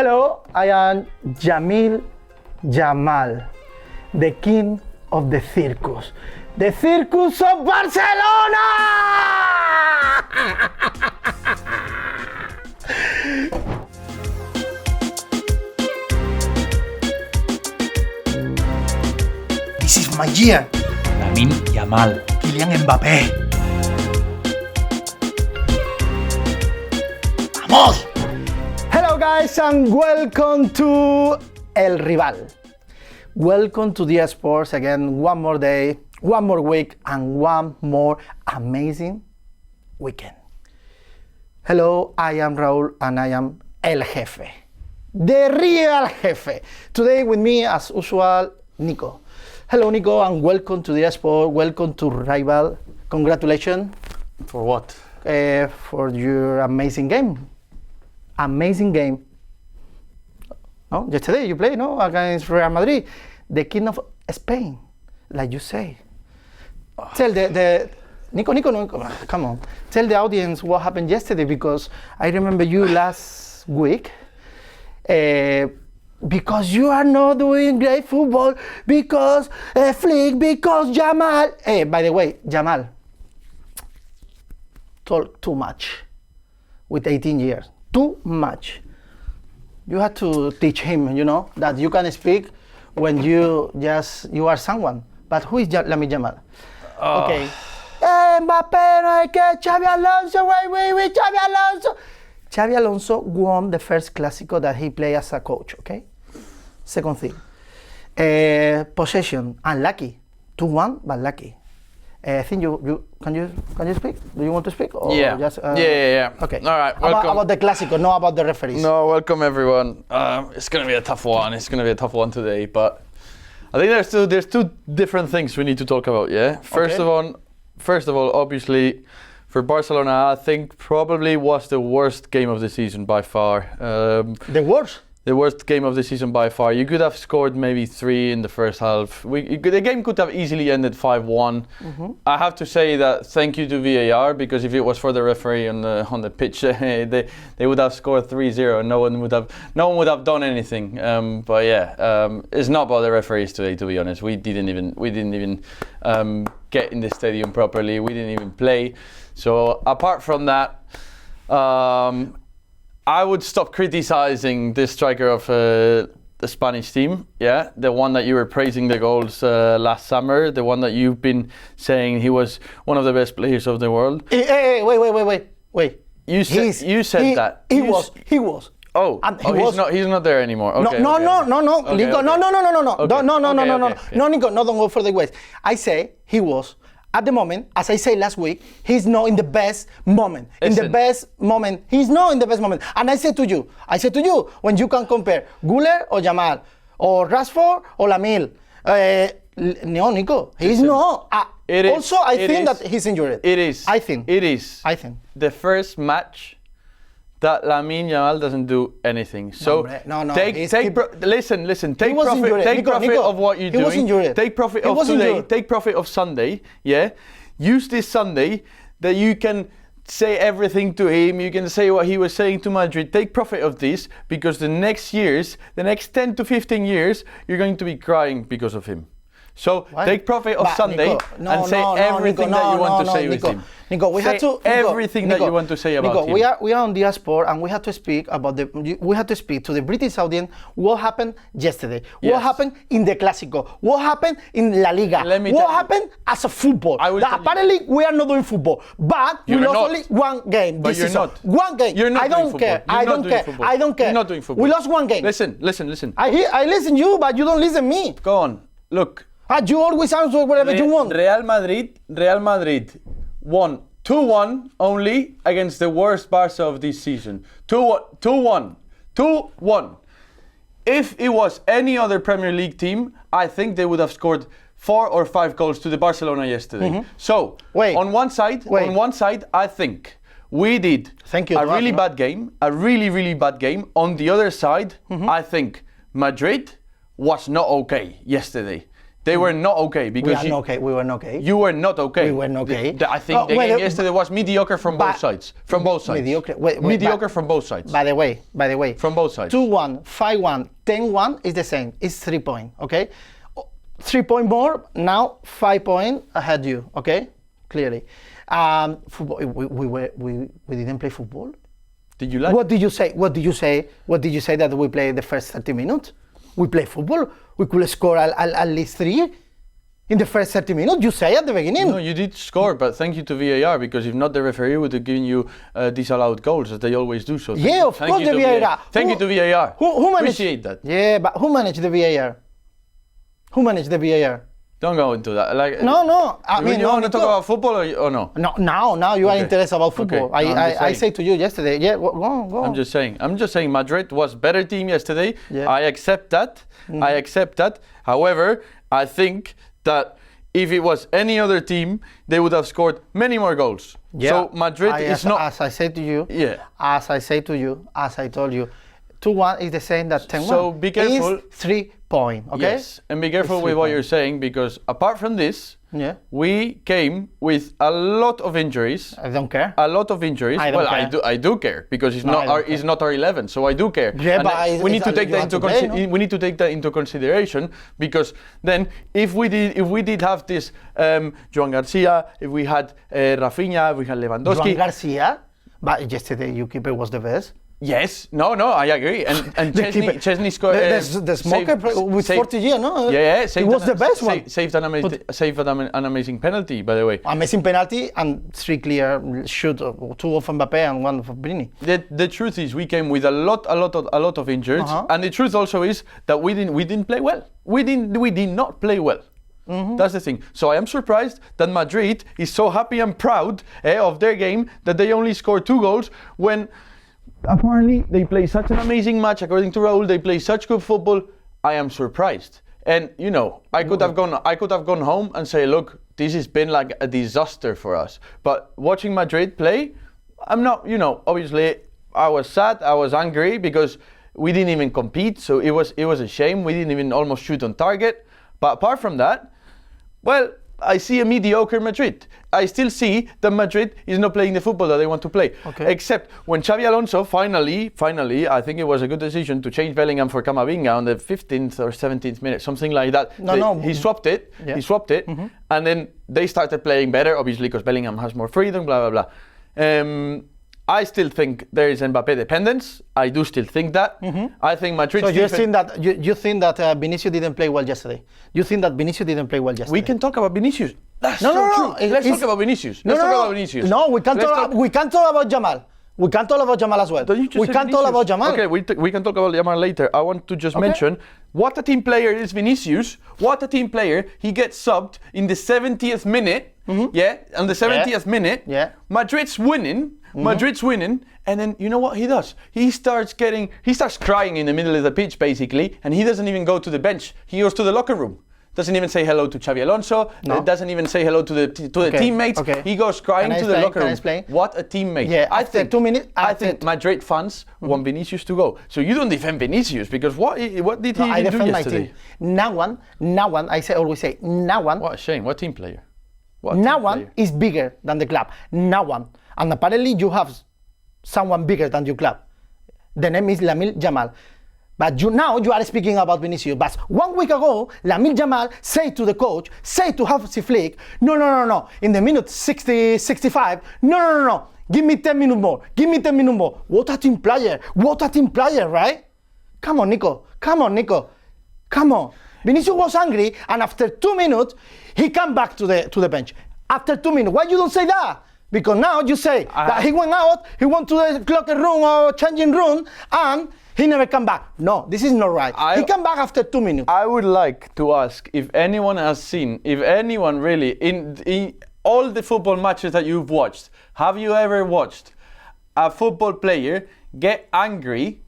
Hello, I am Jamal, the king of the circus. The circus of Barcelona! This is my year. Lamine Yamal. Kylian Mbappé. ¡Vamos! Hello guys and welcome to El Rival. Welcome to DIA Sports again, one more day, one more week and one more amazing weekend. Hello, I am Raul and I am El Jefe. The real Jefe. Today with me as usual, Nico. Hello Nico and welcome to DIA Sports, welcome to Rival. Congratulations. For what? For your amazing game. Amazing game. No, yesterday you played, no, against Real Madrid, the king of Spain, like you say. Tell the Nico, come on. Tell the audience what happened yesterday because I remember you last week. Because you are not doing great football, because Flick, because Jamal. By the way, Jamal talk too much with 18 years. Too much. You have to teach him, you know, that you can speak when you are someone. But who is Lamine Yamal? Okay. Mbappé, no hay que, Xavi Alonso, wait, Xavi Alonso. Xavi Alonso won the first Clásico that he played as a coach, okay? Second thing. Possession, unlucky. 2-1, but lucky. I think can you speak? Do you want to speak? Or Yeah. Just, Yeah. Okay. All right. Welcome. About the Clásico, not about the referees. No, welcome everyone. It's gonna be a tough one. It's gonna be a tough one today, but I think there's two different things we need to talk about. Yeah. First of all, obviously, for Barcelona, I think probably was the worst game of the season by far. The worst? The worst game of the season by far. You could have scored maybe 3 in the first half. The game could have easily ended 5-1. Mm-hmm. I have to say that thank you to VAR, because if it was for the referee on the pitch, they would have scored 3-0. No one would have done anything. But yeah, it's not about the referees today. To be honest, we didn't even get in the stadium properly. We didn't even play. So apart from that. I would stop criticizing this striker of the Spanish team, yeah? The one that you were praising the goals last summer, the one that you've been saying he was one of the best players of the world. Hey, wait. You said that. He was. Oh, he's not there anymore. Okay, no, Nico, no. Okay. No, Nico, no, don't go for the West. I say he was. At the moment, as I said last week, he's not in the best moment. He's not in the best moment. And I said to you, when you can compare Güler or Jamal, or Rashford or Lamine, no, Nico, he's not. I think that he's injured. It is. I think. The first match that Lamine Yamal doesn't do anything. So listen. Take profit of what you're doing. Take profit of today. Take profit of Sunday. Yeah. Use this Sunday that you can say everything to him. You can say what he was saying to Madrid. Take profit of this, because the next 10 to 15 years, you're going to be crying because of him. So take profit of Sunday and say everything that you want to say with him. Nico, we have to everything that you want to say about him. We are on DIA Sport and we have to speak to the British audience what happened yesterday. Yes. What happened in the Clásico? What happened in La Liga? What happened as a football? Apparently we are not doing football, but we lost only one game. But you're not. One game. You're not. I don't care. I don't care. You're not doing football. We lost one game. Listen. I listen you, but you don't listen me. Go on. Look. You always answer whatever you want. Real Madrid won 2-1 only against the worst Barca of this season. 2-1. If it was any other Premier League team, I think they would have scored 4 or 5 goals to the Barcelona yesterday. Mm-hmm. So, on one side, I think we did a really bad game. On the other side, I think Madrid was not okay yesterday. They were not okay because We were not okay. you were not okay. We were not okay. I think the game yesterday was mediocre from both sides. From both sides. Mediocre. Mediocre from both sides. By the way. From both sides. 2-1, 5-1, 10-1 is the same. It's 3 points. Okay. 3 points more. Now 5 points ahead you. Okay. Clearly. Football. We didn't play football. Did you like? What did you say? What did you say that we played the first 30 minutes? We play football. We could score at least 3 in the first 30 minutes. You say at the beginning. No, you did score, but thank you to VAR, because if not, the referee would have given you disallowed goals, as they always do. So yeah, of course, the VAR. Thank you to VAR. Who managed? Appreciate that. Yeah, but who managed the VAR? Who managed the VAR? Don't go into that. Like, no. I mean, you want to talk about football or no? No, now you are interested about football. Okay. No, I said to you yesterday. Yeah, go on. I'm just saying. Madrid was better team yesterday. Yeah. I accept that. However, I think that if it was any other team, they would have scored many more goals. Yeah. So Madrid is not. As I said to you. Yeah. As I told you, 2-1 is the same that 10-1. So be careful. It's 3 points. Okay. Yes, and be careful with what you're saying, because apart from this, we came with a lot of injuries. I don't care. A lot of injuries. I don't care. I do care, because it's not our 11, so I do care. Yeah, but we need to take that we need to take that into consideration, because then if we did have this Joan Garcia, if we had Rafinha, if we had Lewandowski. Joan Garcia, but yesterday your keeper was the best. Yes, no, I agree. And Chesney scored. The smoker with 40 years, no? Yeah, it was the best one. Saved an amazing penalty, by the way. Amazing penalty and 3 clear shoot, 2 of Mbappe and 1 of Brini. The truth is, we came with a lot of injuries, and the truth also is that we didn't play well. We did not play well. Mm-hmm. That's the thing. So I am surprised that Madrid is so happy and proud of their game that they only scored 2 goals when. Apparently, they play such an amazing match. According to Raul, they play such good football. I am surprised. And I could have gone home and say, look, this has been like a disaster for us. But watching Madrid play, I'm not. Obviously, I was sad. I was angry because we didn't even compete. So it was a shame. We didn't even almost shoot on target. But apart from that, well, I see a mediocre Madrid. I still see that Madrid is not playing the football that they want to play. Okay. Except when Xabi Alonso finally, I think it was a good decision to change Bellingham for Camavinga on the 15th or 17th minute, something like that. He swapped it. Yeah. He swapped it, and then they started playing better, obviously, because Bellingham has more freedom. Blah blah blah. I still think there is Mbappe dependence. I do still think that. I think Madrid. So you think that Vinicius didn't play well yesterday? You think that Vinicius didn't play well yesterday? We can talk about Vinicius. That's so true. Let's talk about Vinicius. Let's talk about Vinicius. No, we can't talk about Jamal. We can't talk about Jamal as well. We can't talk about Jamal. Okay, we can talk about Jamal later. I want to just mention what a team player is Vinicius. What a team player. He gets subbed in the 70th minute. Yeah, on the 70th minute. Yeah. Madrid's winning. Madrid's winning, and then you know what he does? He starts crying in the middle of the pitch, basically, and he doesn't even go to the bench. He goes to the locker room. Doesn't even say hello to Xabi Alonso. No. Doesn't even say hello to the teammates. Okay. He goes crying to the locker room. What a teammate! Yeah, I think 2 minutes. I think Madrid fans want Vinicius to go. So you don't defend Vinicius because what did he even do yesterday? No one. I always say no one. What a shame! What team player? No one is bigger than the club. No one. And apparently you have someone bigger than your club. The name is Lamine Yamal. But now you are speaking about Vinicius. But 1 week ago, Lamine Yamal said to the coach, said to Hansi Flick, no. In the minute 60, 65, no. Give me 10 minutes more. Give me 10 minutes more. What a team player, right? Come on, Nico. Come on. Vinicius was angry, and after 2 minutes, he came back to the bench. After 2 minutes. Why you don't say that? Because now you say that he went out, he went to the locker room or changing room, and he never come back. No, this is not right. He come back after 2 minutes. I would like to ask if anyone has seen, if anyone really, in all the football matches that you've watched, have you ever watched a football player get angry?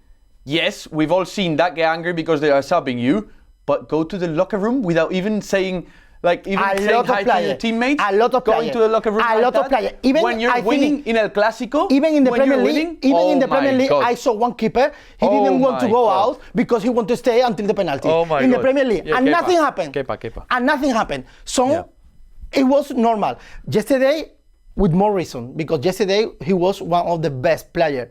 Yes, we've all seen that, get angry because they are subbing you, but go to the locker room without even saying Like even saying hi to your teammates, a lot of going to the locker room, a lot of players. Even when you're winning in El Clásico, even in the when Premier you're League, winning, in the Premier League, God. I saw one keeper. He didn't want to go out because he wanted to stay until the penalty in the Premier League, and nothing happened. And nothing happened. So it was normal. Yesterday, with more reason, because yesterday he was one of the best players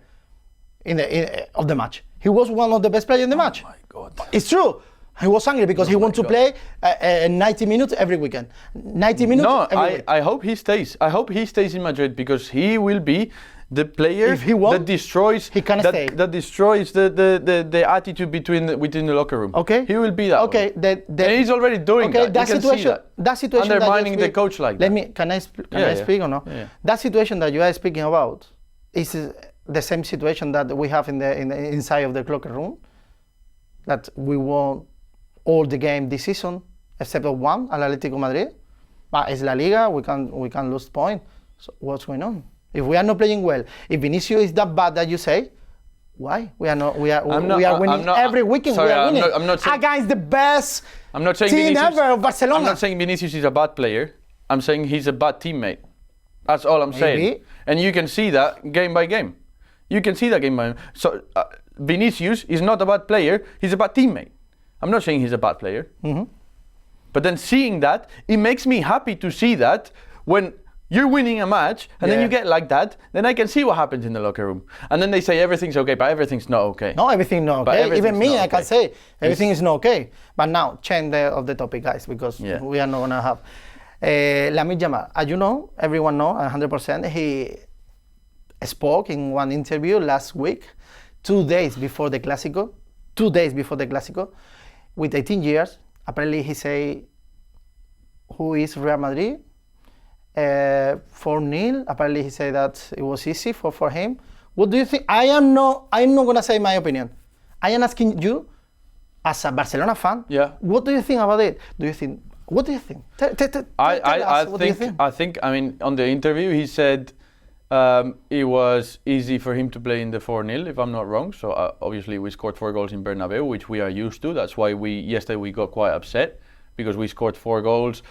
of the match. He was one of the best players in the match. Oh my God! It's true. He was angry because he wants to play 90 minutes every weekend. 90 minutes every week. I hope he stays. I hope he stays in Madrid because he will be the player that destroys. He can stay. That destroys the attitude within the locker room. Okay. He will be that. Okay. And he's already doing that. That situation. That situation. Undermining the coach like that. Can I speak or no? Yeah. That situation that you are speaking about is the same situation that we have in the inside of the locker room. That we won all the game this season, except of one, Atlético Madrid. But it's La Liga, we can lose point. So what's going on? If we are not playing well, if Vinicius is that bad that you say, why? We are winning every weekend. Sorry, we are winning I'm not saying, against the best saying team Vinicius, ever of Barcelona. I'm not saying Vinicius is a bad player. I'm saying he's a bad teammate. That's all I'm saying. And you can see that game by game. You can see that game by game. So Vinicius is not a bad player. He's a bad teammate. I'm not saying he's a bad player. Mm-hmm. But then seeing that, it makes me happy to see that when you're winning a match and then you get like that, then I can see what happens in the locker room. And then they say everything's okay, but everything's not okay. No, everything's not okay. Even me, I can say everything is not okay. But now, change of the topic, guys, because we are not going to have. Lamine Yamal, as you know, everyone knows 100%, he spoke in one interview last week, 2 days before the Clásico, with 18 years. Apparently he say, who is Real Madrid? 4-0. Apparently he said that it was easy for him. What do you think? I'm not gonna say my opinion. I am asking you, as a Barcelona fan, what do you think about it? What do you think? I think, I mean, on the interview he said it was easy for him to play in the 4-0, if I'm not wrong. So obviously we scored 4 goals in Bernabeu, which we are used to. That's why yesterday we got quite upset, because we scored 4 goals.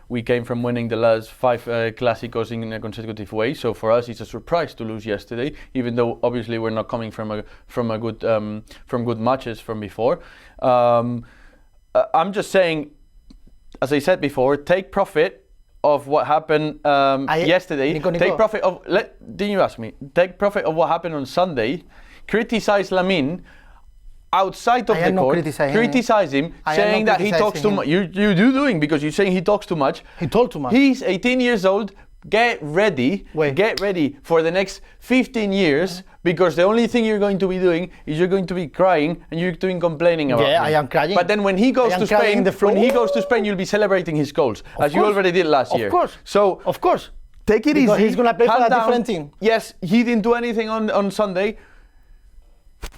We came from winning the last 5 Clásicos in a consecutive way. So for us, it's a surprise to lose yesterday, even though obviously we're not coming from good matches from before. I'm just saying, as I said before, take profit of what happened yesterday. Nico. Didn't you ask me? Take profit of what happened on Sunday. Criticize Lamine outside of the court. Criticize him, saying that he talks too much. You're doing, because you're saying he talks too much. He talked too much. He's 18 years old. Get ready for the next 15 years, because the only thing you're going to be doing is you're going to be crying and you're doing complaining about him. I am crying. But then when he goes to Spain, you'll be celebrating his goals, as you already did last year. Of course. So of course, take it because easy. He's gonna play for a different team. Yes, he didn't do anything on Sunday.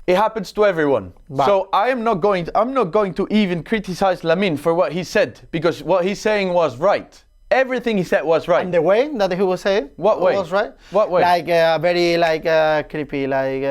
It happens to everyone. So I'm not going to even criticize Lamine for what he said, because what he's saying was right. Everything he said was right. And the way that he was saying was right. What way? Like very creepy, like.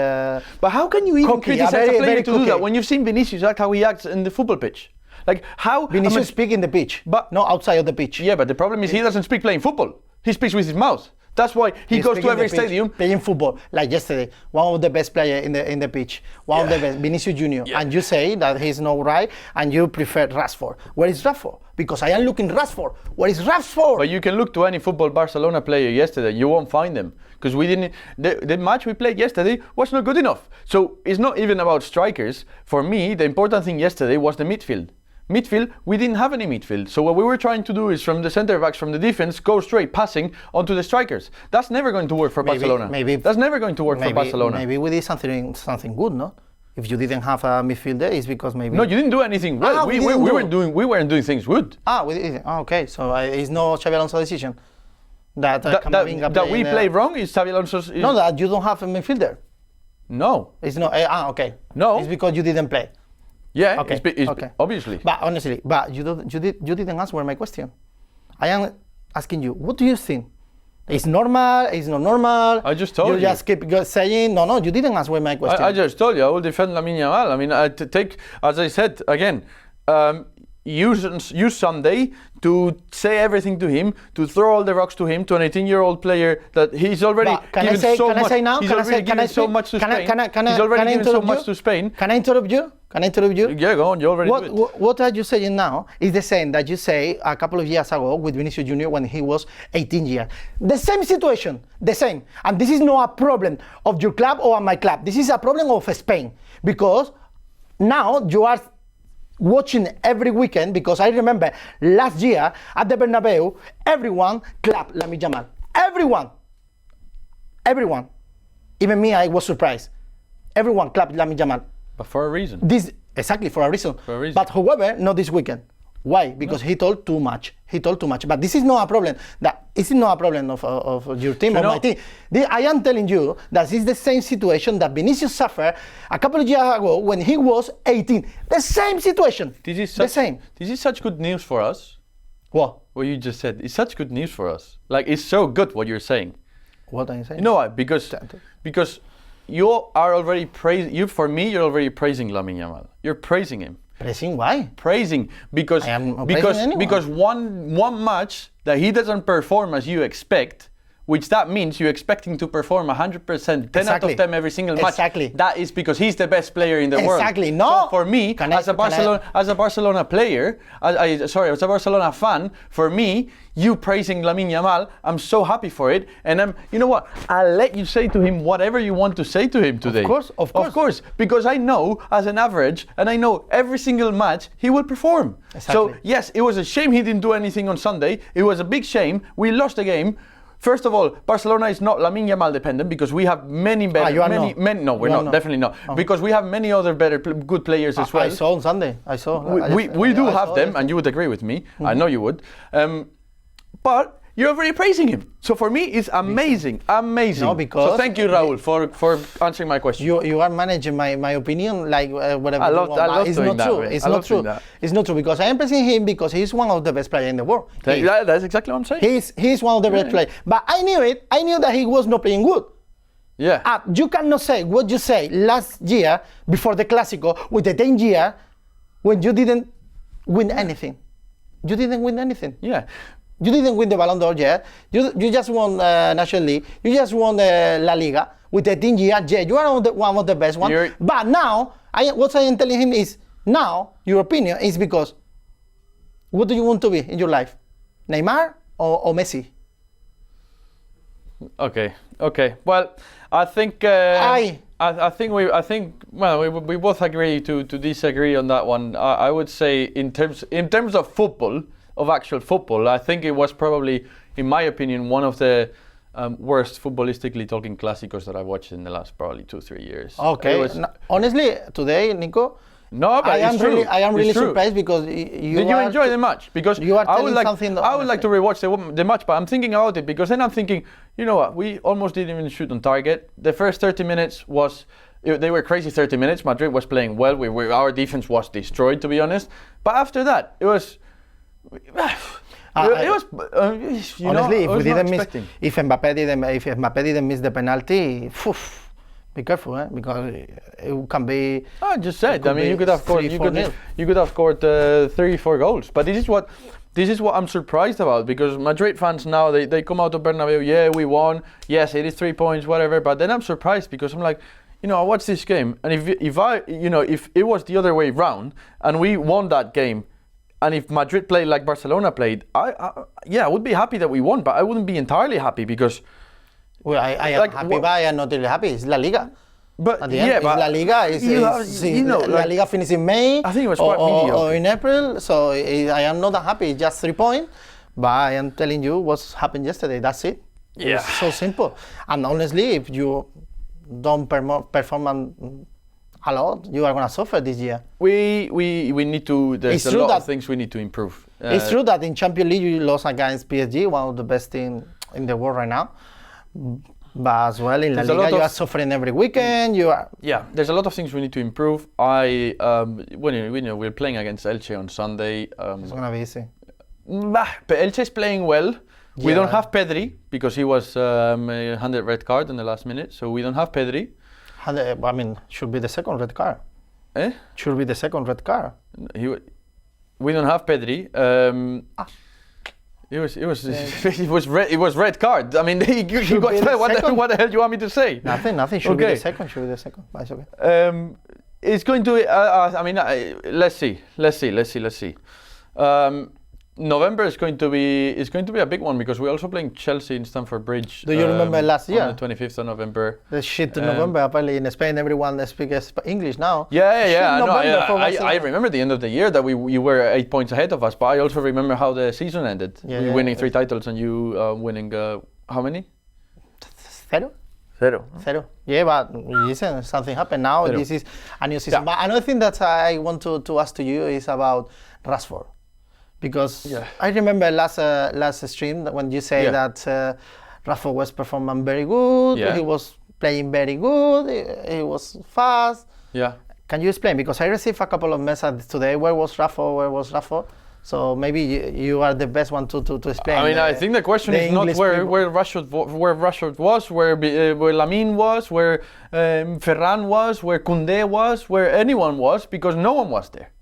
But how can you even criticize a player to do that when you've seen Vinicius act how he acts in the football pitch? Like how Vinicius speak in the pitch, but not outside of the pitch. Yeah, but the problem is he doesn't speak playing football. He speaks with his mouth. That's why he goes to every stadium playing football. Like yesterday, one of the best players in the pitch, one of the best, Vinicius Junior. And you say that he's not right, and you prefer Rashford. Where is Rashford? Because I am looking Rashford. Where is Rashford? But you can look to any football Barcelona player yesterday. You won't find them, because we didn't. The match we played yesterday was not good enough. So it's not even about strikers. For me, the important thing yesterday was the midfield. We didn't have any midfield. So what we were trying to do is, from the center backs, from the defense, go straight passing onto the strikers. That's never going to work for Barcelona. That's never going to work for Barcelona. Maybe we did something good, no? If you didn't have a midfielder, it's because maybe. No, you didn't do anything well. We weren't doing things good. We didn't. Okay, so it's no Xabi Alonso's decision. That we play wrong is Xabi Alonso's. No, that you don't have a midfielder. No. It's not. Okay. No. It's because you didn't play. Yeah, okay. Obviously. But honestly, you didn't answer my question. I am asking you, what do you think? It's normal, it's not normal? I just told you. You just keep saying, no, you didn't answer my question. I just told you, I will defend Lamine Yamal. I mean, as I said, again, use Sunday to say everything to him, to throw all the rocks to him, to an 18-year-old player that he's already given so much. He's already given so much to Spain. He's already given so much to Spain. Can I interrupt you? Yeah, go on. You already do it. What are you saying now is the same that you say a couple of years ago with Vinicius Junior when he was 18 years. The same situation, the same. And this is not a problem of your club or my club. This is a problem of Spain because now you are watching every weekend, because I remember last year at the Bernabeu, everyone clapped Lamine Yamal. Everyone. Even me, I was surprised. Everyone clapped Lamine Yamal. But for a reason. Exactly, for a reason. For a reason. But however, not this weekend. Why? Because he told too much. But this is not a problem. This is not a problem of your team or my team. I am telling you that this is the same situation that Vinicius suffered a couple of years ago when he was 18. The same situation. This is such good news for us. What? What you just said. It's such good news for us. Like, it's so good what you're saying. What are you saying? You know why? Because you are already praising. You're already praising Lamine Yamal. You're praising him. Praising why? Praising because one match that he doesn't perform as you expect, which that means you expect him to perform 100%, 10 out of 10 every single match. Exactly. That is because he's the best player in the world. Exactly. No. So for me, as a Barcelona player, as a Barcelona fan, for me, you praising Lamine Yamal, I'm so happy for it. And you know what? I'll let you say to him whatever you want to say to him today. Of course. Because I know as an average, and I know every single match he will perform. Exactly. So yes, it was a shame he didn't do anything on Sunday. It was a big shame. We lost the game. First of all, Barcelona is not Lamine Yamal dependent because we have many better. No, we're not. Definitely not. Because we have many other better, good players as well. I saw on Sunday. We do have them, and you would agree with me. I know you would. But you're already praising him. So for me, it's amazing. No, because so thank you, Raul, for answering my question. You are managing my opinion like whatever. I love it's doing not true. That, it's not true. It's not true because I am praising him because he's one of the best players in the world. That's exactly what I'm saying. He's one of the best players. But I knew it. I knew that he was not playing good. Yeah. You cannot say what you say last year before the Clásico with the 10 year when you didn't win anything. You didn't win anything. Yeah. You didn't win the Ballon d'Or yet. You just won National League. You just won La Liga with the 10 year. Yeah, you are one of the best ones. But now, what I am telling him is, now, your opinion is because, what do you want to be in your life? Neymar or Messi? Okay. Well, I think we both agree to disagree on that one. I would say in terms of football, of actual football, I think it was probably, in my opinion, one of the worst footballistically talking clásicos that I've watched in the last probably 2-3 years. Okay. Honestly, today, Nico, no, but I am really surprised because did you enjoy the match? Because you are I would like to rewatch the match, but I'm thinking about it because then I'm thinking, you know what? We almost didn't even shoot on target. The first 30 minutes they were crazy 30 minutes. Madrid was playing well. Our defense was destroyed, to be honest. But after that, it was. Honestly, if Mbappé didn't miss the penalty, be careful, because it can be. I just said. I mean, you could have scored. You could have scored 3-4 goals. But this is what I'm surprised about, because Madrid fans now they come out of Bernabeu. Yeah, we won. Yes, it is 3 points, whatever. But then I'm surprised because I'm like, I watched this game, and if it was the other way round and we won that game. And if Madrid played like Barcelona played, I would be happy that we won, but I wouldn't be entirely happy because. Well, I am happy, but I am not really happy. It's La Liga. But at the end, but La Liga La Liga finished in May. I think it was quite mediocre. Or in April, so I am not that happy. It's just 3 points, but I am telling you what's happened yesterday. That's it. Yeah. It's so simple. And honestly, if you don't perform a lot, you are gonna suffer this year. We need to. There's a lot of things we need to improve. It's true that in Champions League you lost against PSG, one of the best teams in the world right now. But as well in La Liga, you are suffering every weekend. Yeah, there's a lot of things we need to improve. We're playing against Elche on Sunday. It's gonna be easy. But Elche is playing well. Yeah. We don't have Pedri because he was handed red card in the last minute, so we don't have Pedri. Should be the second red card. Eh? Should be the second red card. We don't have Pedri. It was red card. I mean, he got what the hell do you want me to say? Nothing. Should be the second. But it's okay. It's going to. Let's see. November is going to be a big one because we're also playing Chelsea in Stamford Bridge. Do you remember last year? On the 25th of November. The shit to November. Apparently in Spain, everyone speaks English now. Yeah. I remember the end of the year that you were 8 points ahead of us, but I also remember how the season ended. We winning 3 titles and you winning how many? 0. Yeah, but listen, something happened now. 0. This is a new season. But another thing that I want to ask to you is about Rashford. Because I remember last stream when you say that Rashford was performing very good, he was playing very good, he was fast. Yeah. Can you explain? Because I received a couple of messages today, where was Rashford? So maybe you are the best one to explain. I mean, I think the question is not where Rashford was, where Lamine was, where Ferran was, where Koundé was, where anyone was, because no one was there.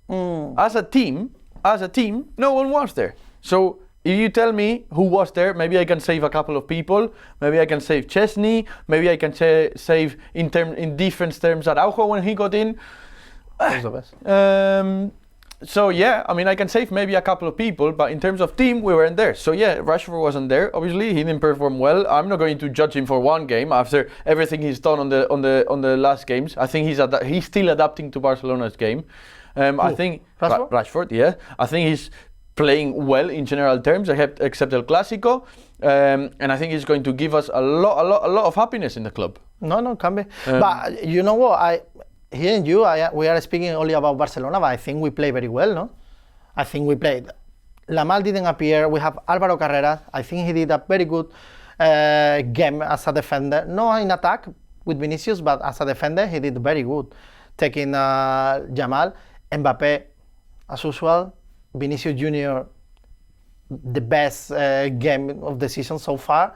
As a team, no one was there. So if you tell me who was there, maybe I can save a couple of people. Maybe I can save Chesney. Maybe I can save in defense terms Araujo when he got in. That's the best. So yeah, I mean I can save maybe a couple of people, but in terms of team, we weren't there. So yeah, Rashford wasn't there. Obviously, he didn't perform well. I'm not going to judge him for one game after everything he's done on the last games. I think he's still adapting to Barcelona's game. I think Rashford, yeah. I think he's playing well in general terms, except El Clásico, and I think he's going to give us a lot of happiness in the club. No, can be. But you know what? Hearing you, we are speaking only about Barcelona, but I think we play very well, no? I think we played. Lamal didn't appear. We have Álvaro Carreras. I think he did a very good game as a defender. Not in attack with Vinicius, but as a defender, he did very good. Taking Yamal. Mbappé, as usual. Vinicius Junior, the best game of the season so far.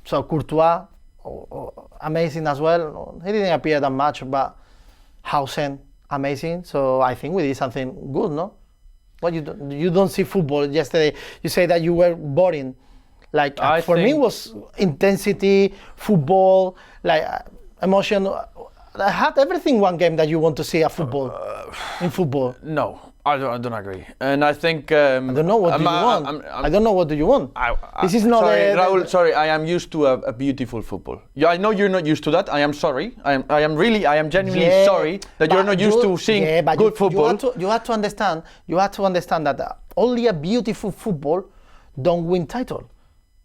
So Courtois, amazing as well. He didn't appear that much, but Hausen, amazing. So I think we did something good, no? What you don't see football yesterday. You say that you were boring. Like for me, it was intensity, football, like emotion. I had everything one game that you want to see a football in football. No, I don't agree, and I think I don't know what do you want. I don't know what do you want. This is not. Sorry, Raul. Sorry, I am used to a beautiful football. Yeah, I know you're not used to that. I am sorry. I am genuinely sorry that you're not used to seeing good football. You have to understand. You have to understand that only a beautiful football don't win title.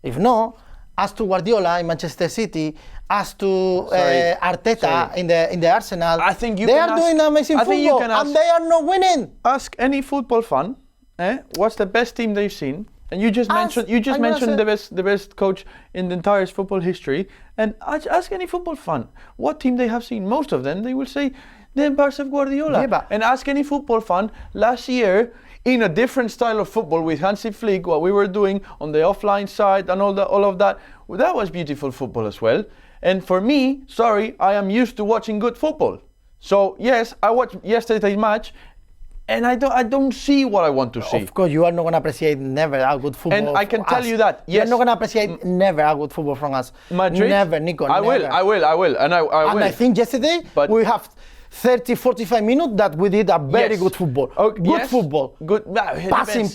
If no, as to Guardiola in Manchester City, as to Arteta in the Arsenal, I think they are doing amazing football and they are not winning. Ask any football fan, what's the best team they've seen, and you just mentioned the best coach in the entire football history, and ask any football fan what team they have seen. Most of them, they will say the Barca of Guardiola. Yeah, and ask any football fan last year, in a different style of football with Hansi Flick, what we were doing on the offline side and all of that, that was beautiful football as well. And for me, sorry, I am used to watching good football. So yes, I watched yesterday's match, and I don't see what I want to see. Of course, you are not going to appreciate never a good football. And I can tell you that. Yes, you're not going to appreciate never a good football from us. Madrid, never, Nico. I will, and I will. And I think yesterday we have 30-45 minutes that we did a very good football. Football. Good.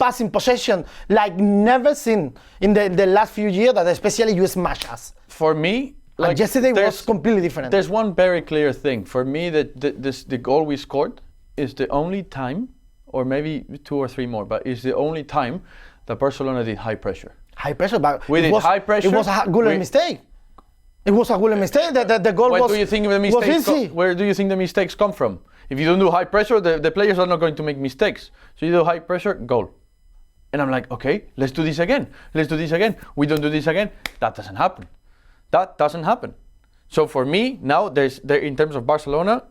Passing, possession, like never seen in the last few years, that especially you smash us. For me, like yesterday was completely different. There's one very clear thing. For me, that the goal we scored is the only time, or maybe 2 or 3 more, but it's the only time that Barcelona did high pressure. High pressure, but we did high pressure. It was a good mistake. It was a good mistake. The goal was easy. Where do you think the mistakes come from? If you don't do high pressure, the players are not going to make mistakes. So you do high pressure, goal. And I'm like, okay, let's do this again. We don't do this again. That doesn't happen. So for me, now in terms of Barcelona,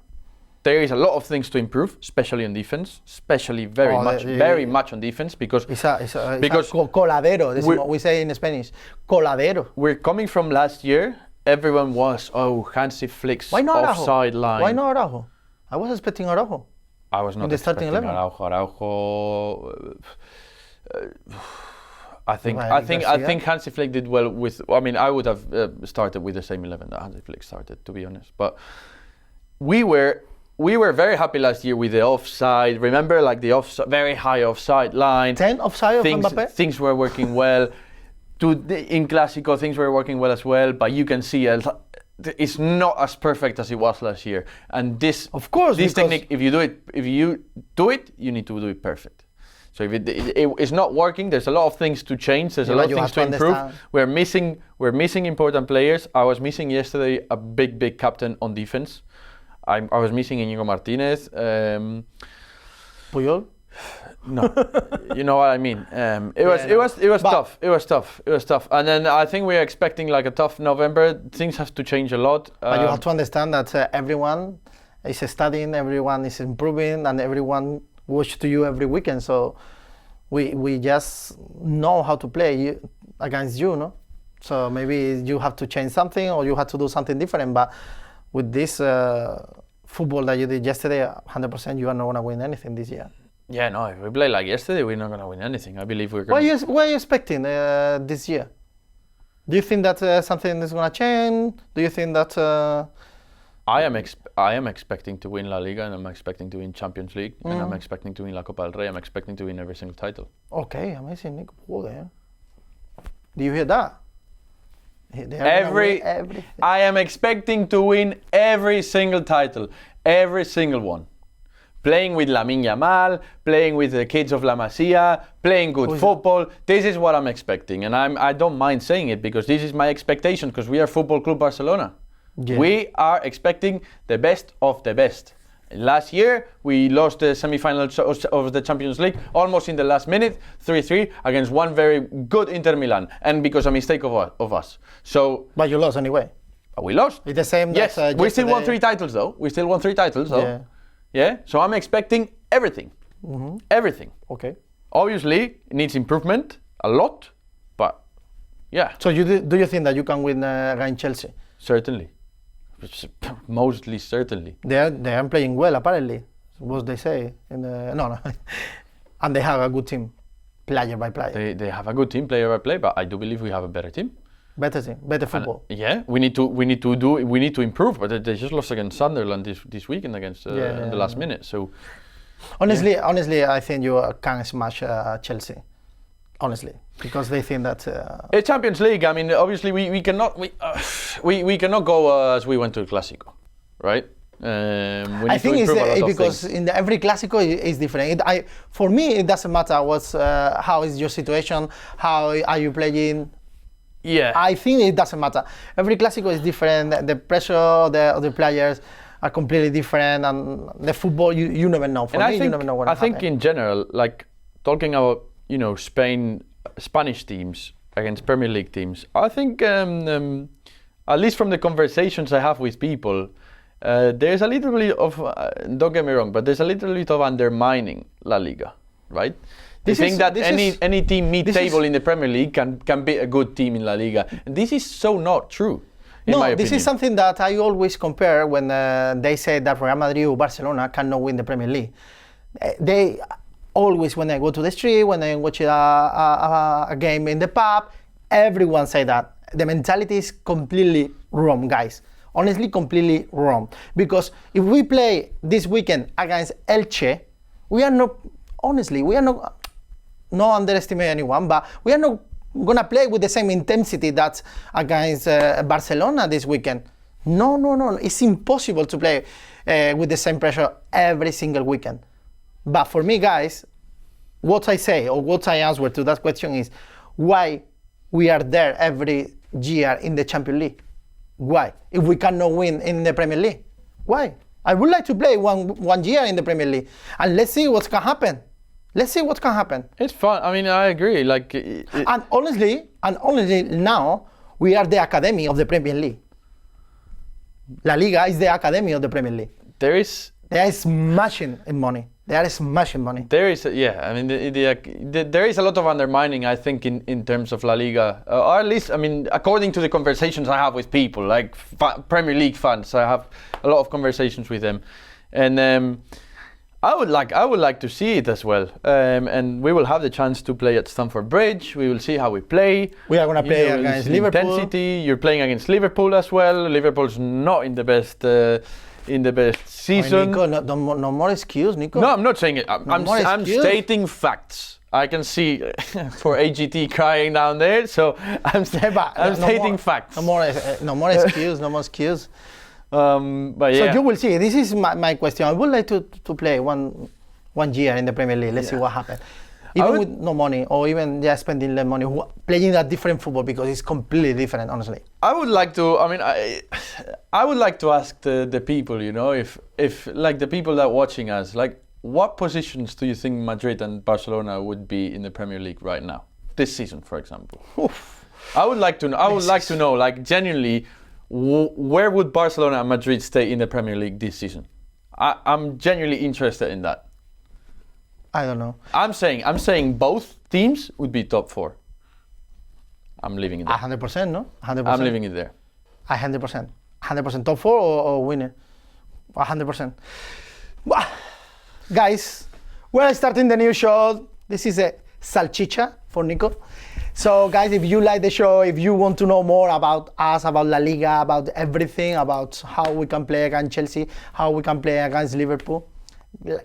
there is a lot of things to improve, especially on defense, very much on defense, because it's coladero. This is what we say in Spanish, coladero. We're coming from last year. Everyone was, Hansi Flick's offside line. Why not Araujo? I was expecting Araujo. I was not in the starting expecting 11. Araujo. I think Hansi Flick did well with. I mean, I would have started with the same 11 that Hansi Flick started, to be honest. But we were very happy last year with the offside. Remember, like the very high offside line. 10 offside of Mbappé. Things were working well. In Clásico, things were working well as well. But you can see it's not as perfect as it was last year. And this, of course, this technique, if you do it, you need to do it perfect. So if it's not working, there's a lot of things to change. There's a lot of things to improve. We're missing important players. I was missing yesterday a big captain on defense. I was missing Íñigo Martínez. Puyol? No, you know what I mean. It was tough. It was tough. And then I think we're expecting like a tough November. Things have to change a lot. But you have to understand that everyone is studying, everyone is improving, and everyone watch to you every weekend. So we just know how to play against you, no? So maybe you have to change something or you have to do something different. But with this football that you did yesterday, 100% you are not going to win anything this year. Yeah, no, if we play like yesterday, we're not going to win anything. I believe we're going to... What are you expecting this year? Do you think that something is going to change? Do you think that... I am expecting to win La Liga, and I'm expecting to win Champions League, and I'm expecting to win La Copa del Rey. I'm expecting to win every single title. Okay, amazing, Nick. Joder. Do you hear that? I am expecting to win every single title, every single one. Playing with Lamine Yamal, playing with the kids of La Masia, playing good football. This is what I'm expecting, and I don't mind saying it because this is my expectation because we are Football Club Barcelona. Yeah. We are expecting the best of the best. Last year, we lost the semi-finals of the Champions League almost in the last minute, 3-3, against one very good Inter Milan, and because of a mistake of us. So, but you lost anyway. We lost. It's the same. Yes, we still won 3 titles though. Yeah. So I'm expecting everything. Mm-hmm. Everything. Okay. Obviously, it needs improvement a lot, but yeah. So do you think that you can win against Chelsea? Certainly. Mostly certainly. They are playing well apparently. What they say no. And they have a good team, player by player. They have a good team, player by player, but I do believe we have a better team. Better team, better football. Yeah, we need to improve. But they just lost against Sunderland this weekend against in the last minute. So honestly, I think you can smash Chelsea. Honestly, because they think that it's Champions League. I mean, obviously we cannot go as we went to the Clásico, right? I think it's because in every Clásico is different. For me, it doesn't matter how is your situation, how are you playing. Yeah, I think it doesn't matter. Every Clásico is different. The pressure of the players are completely different, and the football you never know. For me, you never know what happens. I think in general, like talking about Spanish teams against Premier League teams, I think at least from the conversations I have with people, there's a little bit of don't get me wrong, but there's a little bit of undermining La Liga, right? They think that any team mid-table in the Premier League can be a good team in La Liga. And this is so not true, in my opinion. This is something that I always compare when they say that Real Madrid or Barcelona cannot win the Premier League. They always, when I go to the street, when I watch a game in the pub, everyone say that. The mentality is completely wrong, guys. Honestly, completely wrong. Because if we play this weekend against Elche, we are not underestimate anyone, but we are not gonna play with the same intensity that's against Barcelona this weekend. No. It's impossible to play with the same pressure every single weekend. But for me, guys, what I say or what I answer to that question is why we are there every year in the Champions League. Why? If we cannot win in the Premier League, why? I would like to play one year in the Premier League, and let's see what can happen. It's fun. I mean, I agree. And honestly, now we are the academy of the Premier League. La Liga is the academy of the Premier League. They are smashing money. There is, I mean, there is a lot of undermining, I think, in terms of La Liga, or at least, I mean, according to the conversations I have with people, like Premier League fans, I have a lot of conversations with them, and I would like to see it as well, and we will have the chance to play at Stamford Bridge. We will see how we play. We are going to play against Liverpool. Intensity. You're playing against Liverpool as well. Liverpool's not in the best season. Nico, no more excuse, Nico. No, I'm not saying it. I'm stating facts. I can see for AGT crying down there, so I'm stating facts. No more excuse. No more excuse. But yeah. So you will see. This is my question. I would like to play one year in the Premier League. Let's see what happens. Even with no money, or even just spending less money, playing a different football, because it's completely different, honestly. I would like to. I mean, I would like to ask the people. You know, if like the people that are watching us, like, what positions do you think Madrid and Barcelona would be in the Premier League right now, this season, for example? Oof. I would like to know, like, genuinely, where would Barcelona and Madrid stay in the Premier League this season? I'm genuinely interested in that. I don't know. I'm saying both teams would be top 4. I'm leaving it there. 100%, no? 100%. I'm leaving it there. 100%. 100% top 4 or winner? 100%. Guys, we're starting the new show. This is a salchicha for Nico. So guys, if you like the show, if you want to know more about us, about La Liga, about everything, about how we can play against Chelsea, how we can play against Liverpool,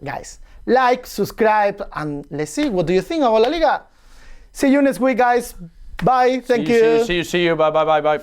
guys, like, subscribe, and let's see, what do you think about La Liga? See you next week, guys. Bye. Thank you. See you. Bye. Bye.